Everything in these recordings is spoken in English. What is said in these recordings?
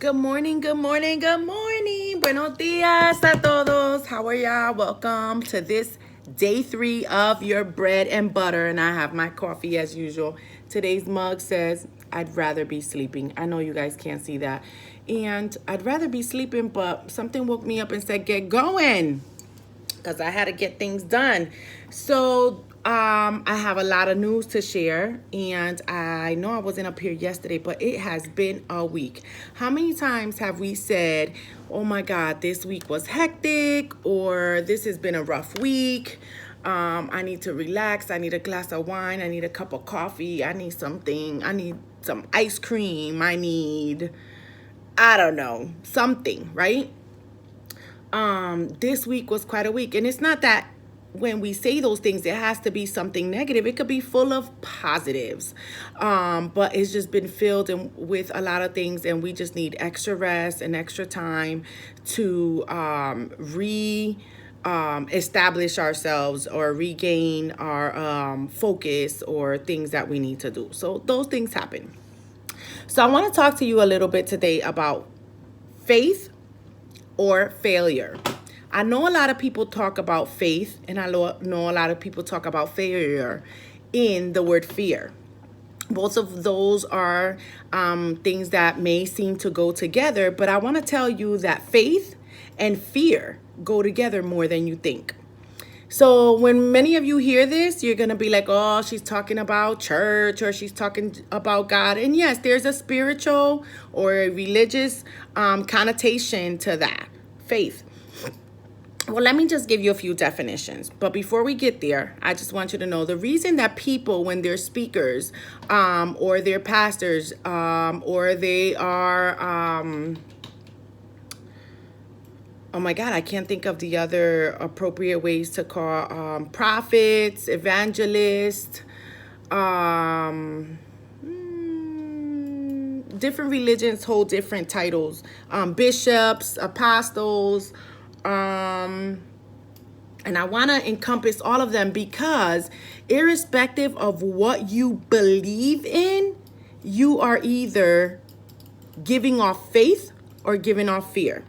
Good morning, good morning, good morning. Buenos dias a todos. How are y'all? Welcome to this day 3 of your bread and butter. And I have my coffee as usual. Today's mug says, I'd rather be sleeping. I know you guys can't see that. And I'd rather be sleeping, but something woke me up and said, get going, because I had to get things done. So I have a lot of news to share, and I know I wasn't up here yesterday, but it has been a week. How many times have we said, oh my God, this week was hectic, or this has been a rough week? I need to relax. I need a glass of wine. I need a cup of coffee. I need something. I need some ice cream. I don't know, something, right? This week was quite a week. And it's not that when we say those things, it has to be something negative. It could be full of positives. But it's just been filled with a lot of things, and we just need extra rest and extra time to establish ourselves or regain our focus or things that we need to do. So those things happen. So I want to talk to you a little bit today about faith or failure. I know a lot of people talk about faith, and I know a lot of people talk about failure in the word fear. Both of those are things that may seem to go together, but I want to tell you that faith and fear go together more than you think. So when many of you hear this, you're going to be like, oh, she's talking about church, or she's talking about God. And yes, there's a spiritual or a religious connotation to that, faith. Well, let me just give you a few definitions. But before we get there, I just want you to know the reason that people, when they're speakers or they're pastors or they are... oh my God, I can't think of the other appropriate ways to call prophets, evangelists, different religions hold different titles, bishops, apostles, and I want to encompass all of them because irrespective of what you believe in, you are either giving off faith or giving off fear.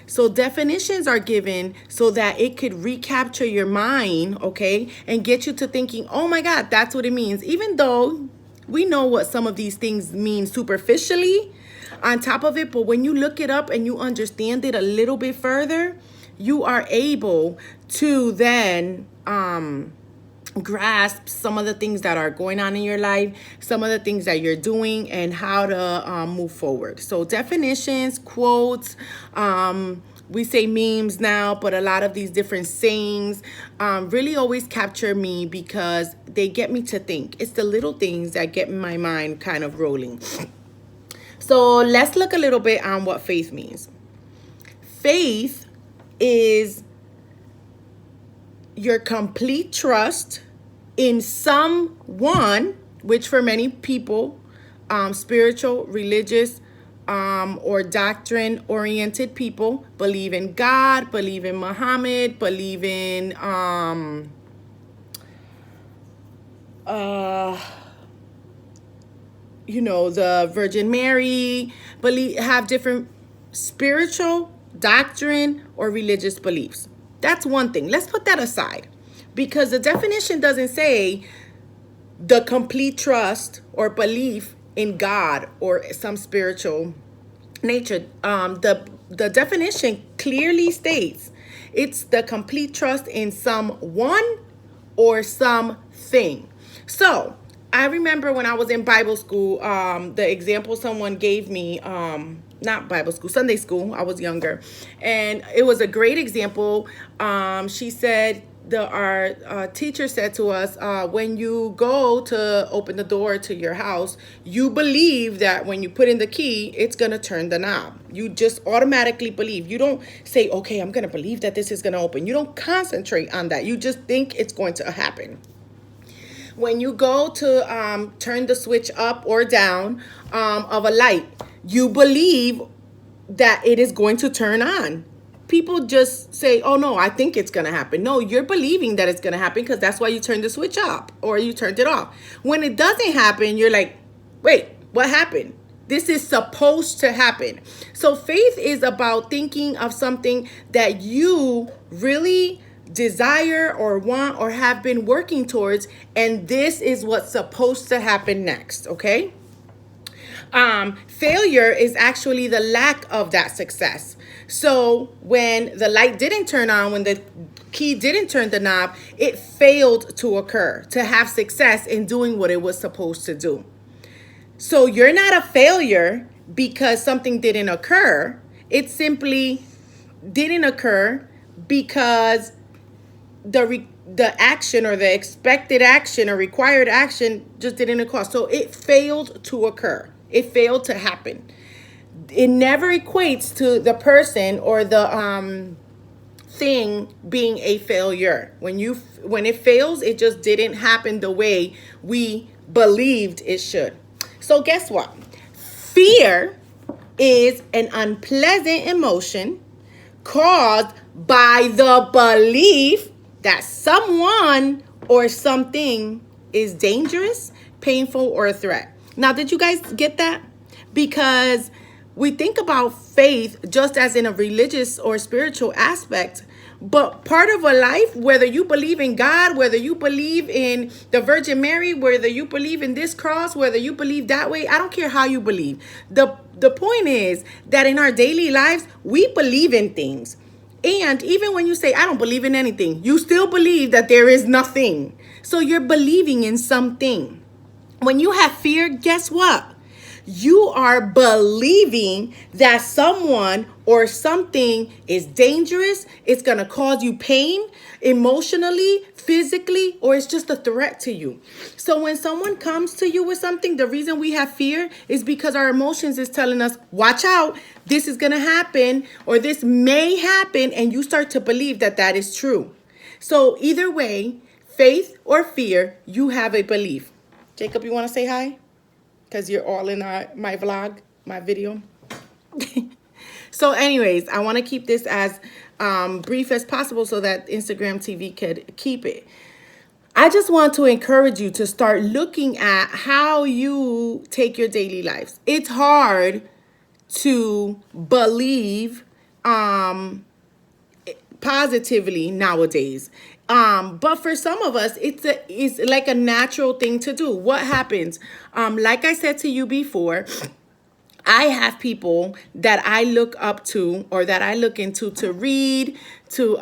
So definitions are given so that it could recapture your mind, okay, and get you to thinking, oh my God, that's what it means. Even though we know what some of these things mean superficially on top of it, but when you look it up and you understand it a little bit further, you are able to then grasp some of the things that are going on in your life, some of the things that you're doing, and how to move forward. So definitions, quotes, we say memes now, but a lot of these different sayings really always capture me because they get me to think. It's the little things that get my mind kind of rolling. So let's look a little bit on what faith means. Faith is your complete trust in someone, which for many people, spiritual, religious, or doctrine-oriented people believe in God, believe in Muhammad, believe in the Virgin Mary, have different spiritual, doctrine, or religious beliefs. That's one thing. Let's put that aside because the definition doesn't say the complete trust or belief in God or some spiritual nature. The definition clearly states it's the complete trust in someone or something. So I remember when I was in Bible school, the example someone gave me, not Bible school, Sunday school, I was younger, and it was a great example. She said, our teacher said to us, when you go to open the door to your house, you believe that when you put in the key, it's going to turn the knob. You just automatically believe. You don't say, okay, I'm going to believe that this is going to open. You don't concentrate on that. You just think it's going to happen. When you go to turn the switch up or down of a light, you believe that it is going to turn on. People just say, oh no, I think it's going to happen. No, you're believing that it's going to happen because that's why you turned the switch up or you turned it off. When it doesn't happen, you're like, wait, what happened? This is supposed to happen. So faith is about thinking of something that you really desire or want or have been working towards, and this is what's supposed to happen next, okay? Failure is actually the lack of that success. So when the light didn't turn on, when the key didn't turn the knob, it failed to occur, to have success in doing what it was supposed to do. So you're not a failure because something didn't occur. It simply didn't occur because the action or the expected action or required action just didn't occur. So it failed to occur. It failed to happen. It never equates to the person or the thing being a failure. When it fails, it just didn't happen the way we believed it should. So guess what? Fear is an unpleasant emotion caused by the belief that someone or something is dangerous, painful, or a threat. Now, did you guys get that? Because we think about faith just as in a religious or spiritual aspect, but part of a life, whether you believe in God, whether you believe in the Virgin Mary, whether you believe in this cross, whether you believe that way, I don't care how you believe. The point is that in our daily lives, we believe in things. And even when you say, I don't believe in anything, you still believe that there is nothing. So you're believing in something. When you have fear, guess what? You are believing that someone or something is dangerous. It's going to cause you pain emotionally, physically, or it's just a threat to you. So when someone comes to you with something, the reason we have fear is because our emotions is telling us, watch out, this is going to happen, or this may happen, and you start to believe that that is true. So either way, faith or fear, you have a belief. Jacob, you want to say hi? Because you're all in my vlog, my video. So anyways, I want to keep this as brief as possible so that Instagram TV could keep it. I just want to encourage you to start looking at how you take your daily lives. It's hard to believe positively nowadays. But for some of us, it's like a natural thing to do. What happens? Like I said to you before, I have people that I look up to or that I look into to read, to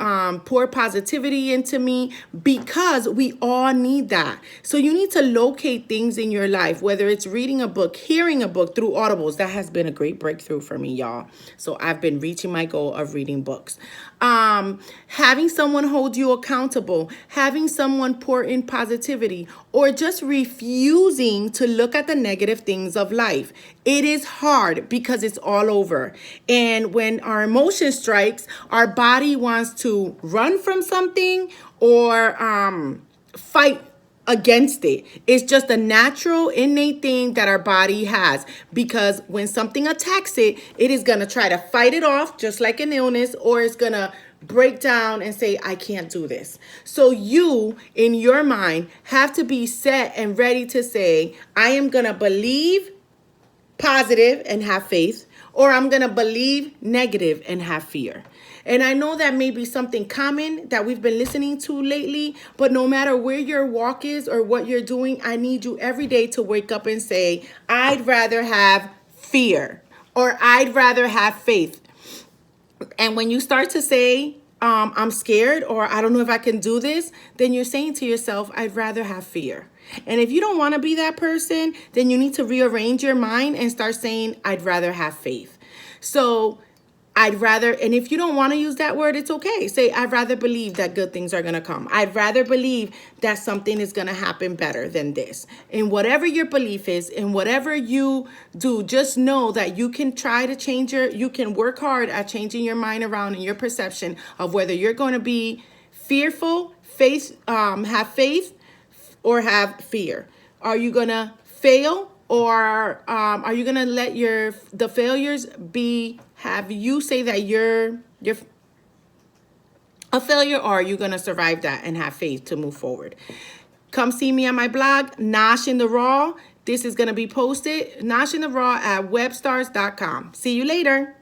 pour positivity into me, because we all need that. So you need to locate things in your life, whether it's reading a book, hearing a book through Audibles. That has been a great breakthrough for me, y'all. So I've been reaching my goal of reading books. Having someone hold you accountable, having someone pour in positivity, or just refusing to look at the negative things of life. It is hard because it's all over. And when our emotion strikes, our body wants to run from something or fight against it. It's just a natural, innate thing that our body has, because when something attacks it, it is going to try to fight it off, just like an illness, or it's going to break down and say, I can't do this. So you, in your mind, have to be set and ready to say, I am going to believe positive and have faith, or I'm going to believe negative and have fear. And I know that may be something common that we've been listening to lately, but no matter where your walk is or what you're doing, I need you every day to wake up and say, I'd rather have fear, or I'd rather have faith. And when you start to say, I'm scared, or I don't know if I can do this, then you're saying to yourself, I'd rather have fear. And if you don't want to be that person, then you need to rearrange your mind and start saying, I'd rather have faith. So I'd rather, and if you don't want to use that word, it's okay. Say, I'd rather believe that good things are going to come. I'd rather believe that something is going to happen better than this. And whatever your belief is, and whatever you do, just know that you can try to change you can work hard at changing your mind around and your perception of whether you're going to be fearful, have faith, or have fear. Are you going to fail? Or are you gonna let the failures have you say that you're a failure, or are you gonna survive that and have faith to move forward? Come see me on my blog, Nosh in the Raw. This is going to be posted, Nosh in the Raw, at webstars.com. See you later.